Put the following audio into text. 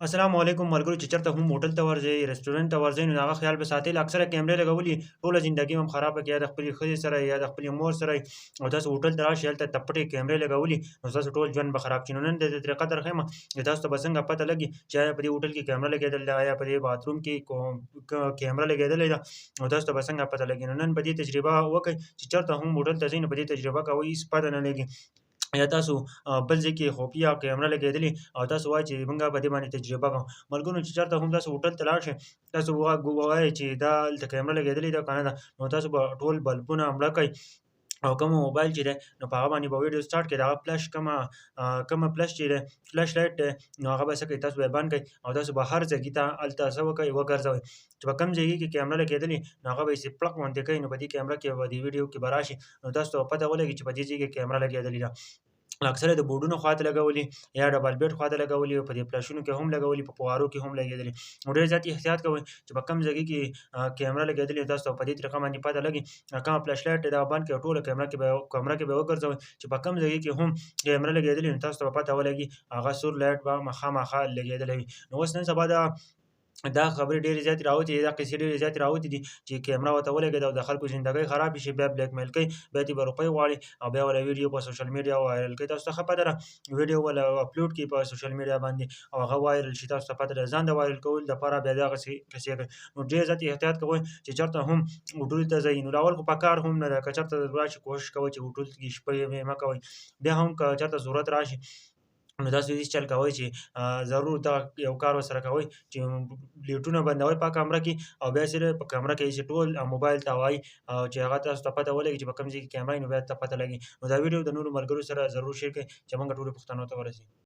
السلام علیکم ملګرو چې چېرته هم هوټل ته ورځئ، رسټورانټ ته ورځئ، نو د هغه خیال به ساتئ. له اکثره کیمرې لګولي ټوله زندګي هم خرابه کړي، یا د خپلې ښځې سره یا د خپلې مور سره او تاسو هوټل ته راشئ هلته پټې کیمرې لګولي، نو ستاسو ټول ژوند به خراب شي. نو نن د دې طریقه درښیم چې تاسو ته به څنګه پته لګي چې آیا په دې هوټل کې کیمره لګېدلې ده، آیا په دې باتروم کې کوم کیمره لګېدلې ده، نو تاسو ته به څنګه پته لګي. نو نن به دې تجربه وکړئ چې چېرته هم هوټل ته ځئ نو په دې تجربه کوئ، هېڅ پته نه لګي. یا تاسو بل ځای کې خفیه کیمره لګېدلې او تاسو وایئ چې موږ په دې باندې تجربه کوو. ملګرو چې چېرته هم تاسو هوټل ته لاړ شئ، تاسو ووایئ چې دا هلته کیمره لګېدلې ده که نه ده، نو تاسو به ټول بلبونه مړه کئ او کوم موبایل چې دی نو په هغه باندې به ویډیو سټارټ کړئ. د هغه فلش کومه فلش چې دی فلش لایټ دی نو هغه به څه کوئ، تاسو به یې بند کئ او تاسو به هر ځایګي ته هلته څه وکئ وګرځوئ. چې په کوم ځایګي کې کیمره لګېدلې نو هغه به یې پړق غوندې کوئ، نو په دې کیمره کې به دې ویډیو کې به راشي، نو تاسو ته به پته ولګي چې په دې ځای کې کیمره لګېدلې ده. اکثره د بورډونو خواته لګولي یا ډبل بیډ خواته لګولي او په دې فلشونو کې هم لګولي، په فوارو کې هم لګېدلي. نو ډېر زیات احتیاط کوئ چې په کوم ځایګي کې کیمره لګېدلې تاسو ته په دې طریقه باندې پته لګي. کومه فلش لایټ دی دغه بند کړئ او ټوله کیمره کې به یې وګرځوئ چې په کوم ځایګي کې هم کیمره لګېدلې نو تاسو ته به پته ولګي هغه سور لایټ به خامخا لګېدلی وي. نو اوس نن سبا دا خبرې ډېرې زیاتې راوتې دي، دا قصې ډېرې زیاتې راوتې دي چې کیمره ورته ولګېده او د خلکو زندګۍ خرابې شي، بیا بلیک میل کوي، بیا دې به روپۍ غواړي او بیا وله ویډیو په سوشل میډیا وایرل کوي. تاسو ته ښه پته ده ویډیو وله اپلوډ کړي په سوشل میډیا باندې او هغه وایرل شي، تاسو ته پته ده ځان د وایرل کولو دپاره بیا دغسې قصې کوي. نو ډېر زیات احتیاط کوئ چې چېرته هم هوټلو ته ځئ. نو اول خو پکار هم نه ده، که چېرته راشي کوښښ کوئ چې هوټل کې شپه مه کوئ. بیا هم که چېرته ضرورت راشي نو تاسو هېڅ چل کوئ چې ضرور دغه یو کار ورسره کوئ چې لیټونه بندوئ په کمره کې او بیا صرف په کمره کې ایسې ټول موبایل تاوئ او چې هغه تاسو ته پته ولګي چې په کوم ځای کې کیمره وي نو بیا ته پته لګي. نو دا ویډیو د نورو ملګرو سره ضرور شیر کړئ چې موږ ټولو پښتنو ته ورسېږي.